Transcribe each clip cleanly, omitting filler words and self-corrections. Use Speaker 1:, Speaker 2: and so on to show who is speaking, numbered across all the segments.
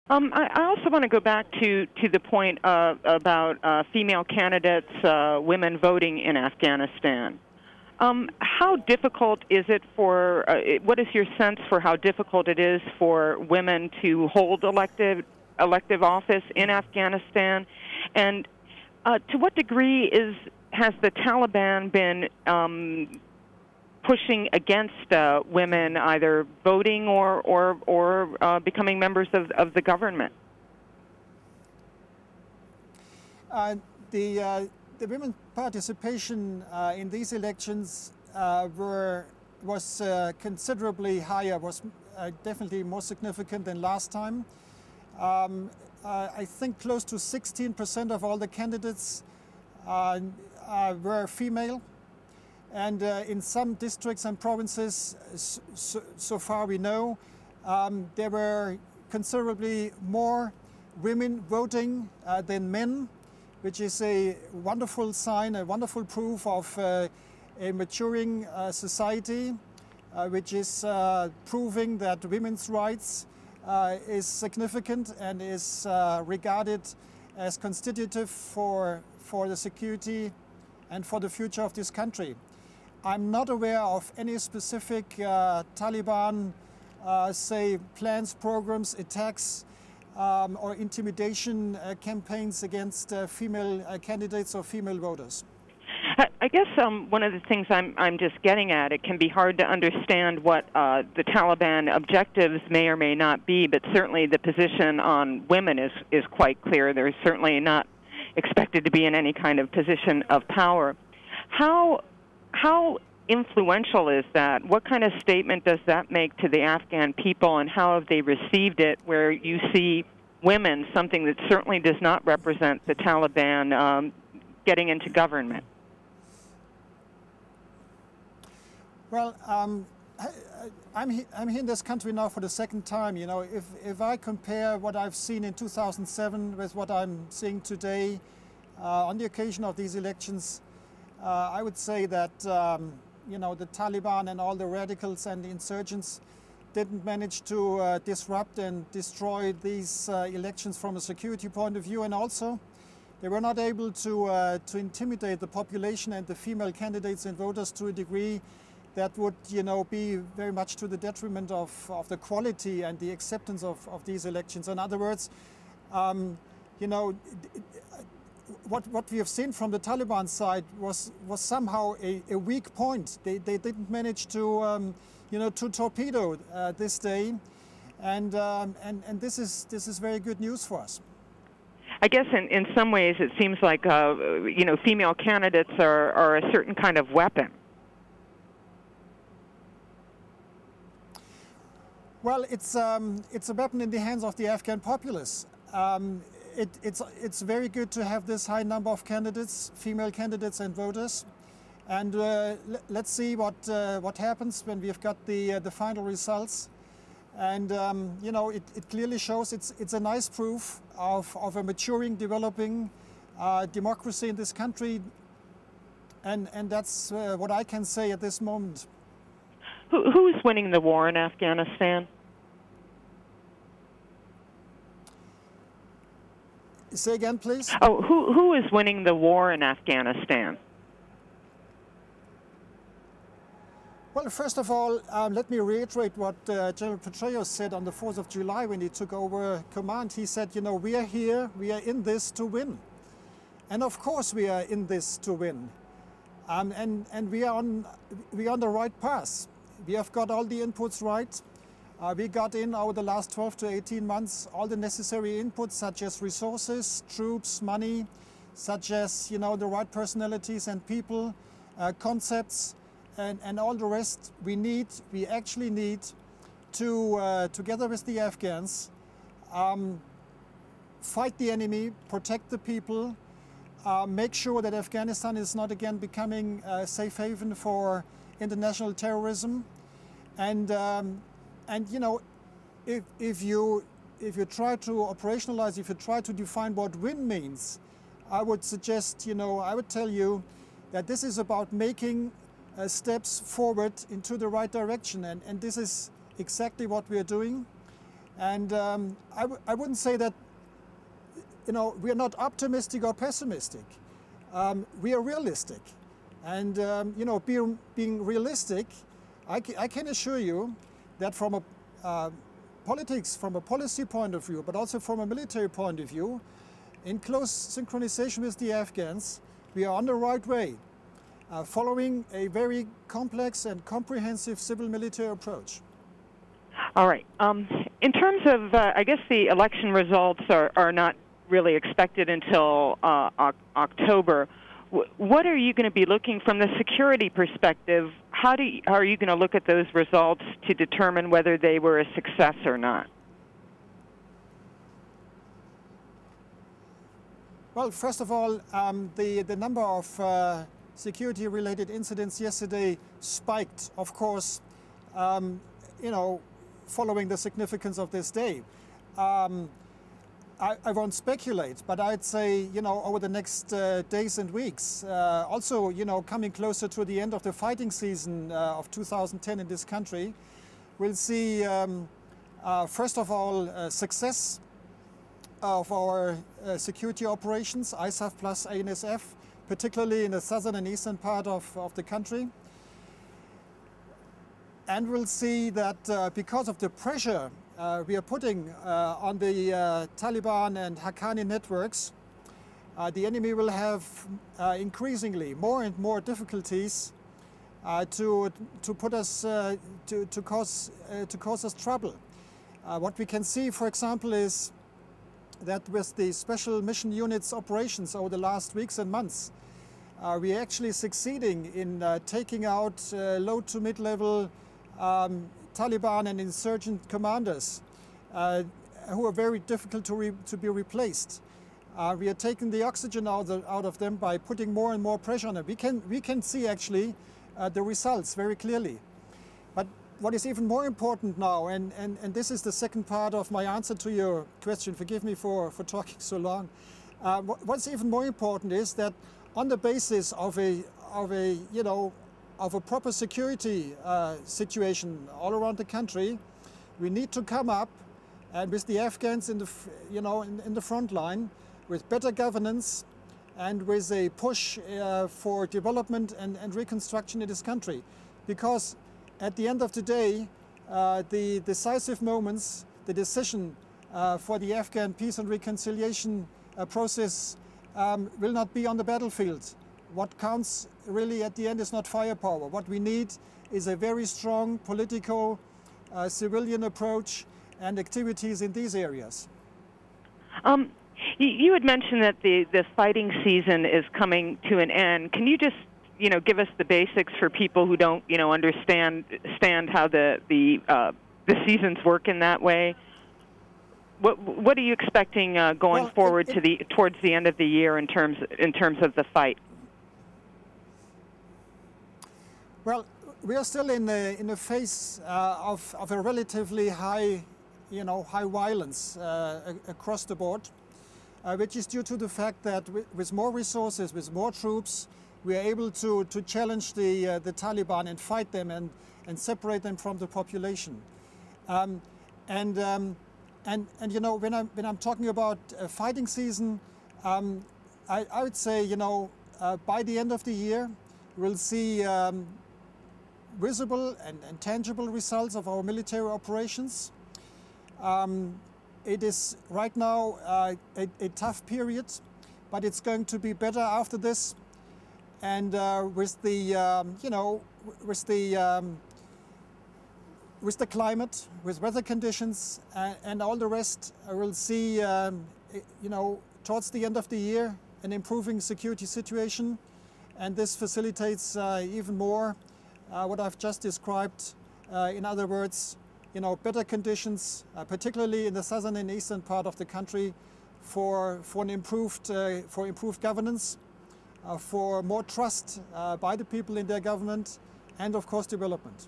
Speaker 1: I also want to go back to the point about female candidates, women voting in Afghanistan. How difficult is it for, what is your sense for how difficult it is for women to hold elective office in Afghanistan? And to what degree has the Taliban been pushing against women either voting or becoming members of the government?
Speaker 2: The women participation in these elections was considerably higher, was definitely more significant than last time. I think close to 16% of all the candidates were female. And in some districts and provinces, so far we know, there were considerably more women voting than men, which is a wonderful sign, a wonderful proof of a maturing society, which is proving that women's rights is significant and is regarded as constitutive for the security and for the future of this country. I'm not aware of any specific Taliban, say, plans, programs, attacks, or intimidation campaigns against female candidates or female voters.
Speaker 1: I guess one of the things I'm just getting at, it can be hard to understand what the Taliban objectives may or may not be, but certainly the position on women is quite clear. They're certainly not expected to be in any kind of position of power. How influential is that? What kind of statement does that make to the Afghan people, and how have they received it, where you see women, something that certainly does not represent the Taliban, getting into government?
Speaker 2: Well, I'm here in this country now for the second time. You know, if I compare what I've seen in 2007 with what I'm seeing today on the occasion of these elections, I would say that you know, the Taliban and all the radicals and the insurgents didn't manage to disrupt and destroy these elections from a security point of view, and also they were not able to intimidate the population and the female candidates and voters to a degree that would, you know, be very much to the detriment of the quality and the acceptance of these elections. In other words, you know, what we have seen from the Taliban side was somehow a weak point. They didn't manage to you know, to torpedo this day, and this is very good news for us.
Speaker 1: I guess in some ways it seems like you know, female candidates are a certain kind of weapon.
Speaker 2: Well, it's a weapon in the hands of the Afghan populace. It's very good to have this high number of candidates, female candidates and voters, and let's see what happens when we've got the final results. And you know, it clearly shows it's a nice proof of a maturing, developing democracy in this country, and that's what I can say at this moment.
Speaker 1: Who is winning the war in Afghanistan?
Speaker 2: Say again, please.
Speaker 1: Oh, who is winning the war in Afghanistan?
Speaker 2: Well, first of all, let me reiterate what General Petraeus said on the 4th of July when he took over command. He said, you know, we are here, we are in this to win. And of course we are in this to win. And we are on the right path. We have got all the inputs right. We got in over the last 12 to 18 months all the necessary inputs, such as resources, troops, money, such as, you know, the right personalities and people, concepts, and all the rest we actually need to, together with the Afghans, fight the enemy, protect the people, make sure that Afghanistan is not again becoming a safe haven for international terrorism. And you know, if you try to operationalize, if you try to define what win means, I would suggest, you know, I would tell you that this is about making steps forward into the right direction, and this is exactly what we are doing. And I wouldn't say that, you know, we are not optimistic or pessimistic. We are realistic. And, you know, being realistic, I can assure you that from a politics, from a policy point of view, but also from a military point of view, in close synchronization with the Afghans, we are on the right way, following a very complex and comprehensive civil-military approach.
Speaker 1: All right. In terms of, I guess the election results are not really expected until October. What are you going to be looking from the security perspective? How are you going to look at those results to determine whether they were a success or not?
Speaker 2: Well, first of all, the number of security-related incidents yesterday spiked, of course, you know, following the significance of this day. I won't speculate, but I'd say, you know, over the next days and weeks, also, you know, coming closer to the end of the fighting season of 2010 in this country, we'll see, first of all, success of our security operations, ISAF plus ANSF, particularly in the southern and eastern part of the country. And we'll see that because of the pressure we are putting on the Taliban and Haqqani networks, the enemy will have increasingly more and more difficulties to put us to cause us trouble. What we can see, for example, is that with the special mission units operations over the last weeks and months, we are actually succeeding in taking out low to mid-level Taliban and insurgent commanders who are very difficult to be replaced. We are taking the oxygen out of them by putting more and more pressure on them. We can see actually the results very clearly. But what is even more important now, and this is the second part of my answer to your question, forgive me for talking so long. What's even more important is that on the basis of a proper security situation all around the country, we need to come up and with the Afghans in the front line, with better governance and with a push for development and reconstruction in this country. Because at the end of the day, the decisive moments, the decision for the Afghan peace and reconciliation process will not be on the battlefield. What counts really at the end is not firepower. What we need is a very strong political, civilian approach and activities in these areas.
Speaker 1: You had mentioned that the fighting season is coming to an end. Can you just, you know, give us the basics for people who don't, you know, understand how the seasons work in that way? What are you expecting going forward towards the end of the year in terms of the fight?
Speaker 2: Well, we are still in a phase of a relatively high, high violence across the board, which is due to the fact that with more resources, with more troops, we are able to challenge the Taliban and fight them and separate them from the population. And you know, when I'm talking about a fighting season, I would say, by the end of the year, we'll see visible and tangible results of our military operations. It is right now a tough period, but it's going to be better after this. And with the climate, with weather conditions, and all the rest, we'll see, towards the end of the year, an improving security situation, and this facilitates even more what I've just described. In other words, better conditions, particularly in the southern and eastern part of the country, for improved governance, for more trust by the people in their government, and of course development.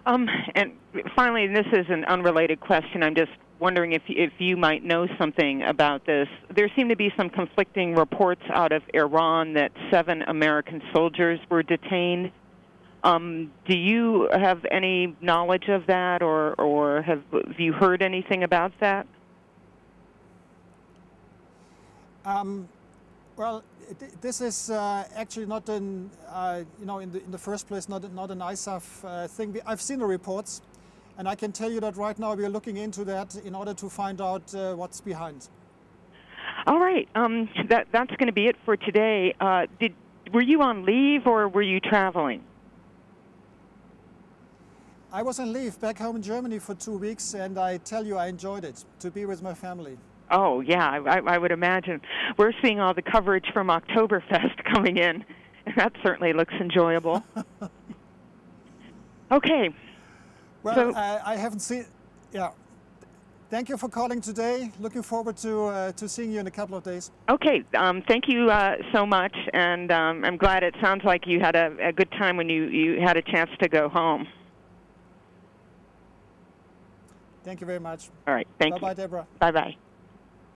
Speaker 1: And finally, this is an unrelated question. I'm just wondering if you might know something about this. There seem to be some conflicting reports out of Iran that 7 American soldiers were detained. Do you have any knowledge of that, or have you heard anything about that?
Speaker 2: Well, this is actually not an, in the first place, not an ISAF thing. I've seen the reports, and I can tell you that right now we are looking into that in order to find out what's behind.
Speaker 1: All right, that's going to be it for today. Were you on leave or were you traveling?
Speaker 2: I was on leave back home in Germany for 2 weeks, and I tell you, I enjoyed it, to be with my family.
Speaker 1: Oh, yeah, I would imagine. We're seeing all the coverage from Oktoberfest coming in, and that certainly looks enjoyable. Okay.
Speaker 2: Well,
Speaker 1: so,
Speaker 2: I haven't seen... Yeah. Thank you for calling today. Looking forward to seeing you in a couple of days.
Speaker 1: Okay. Thank you so much, and I'm glad it sounds like you had a good time when you had a chance to go home.
Speaker 2: Thank you very much.
Speaker 1: All right. Thank you.
Speaker 2: Bye-bye, Deborah.
Speaker 1: Bye-bye.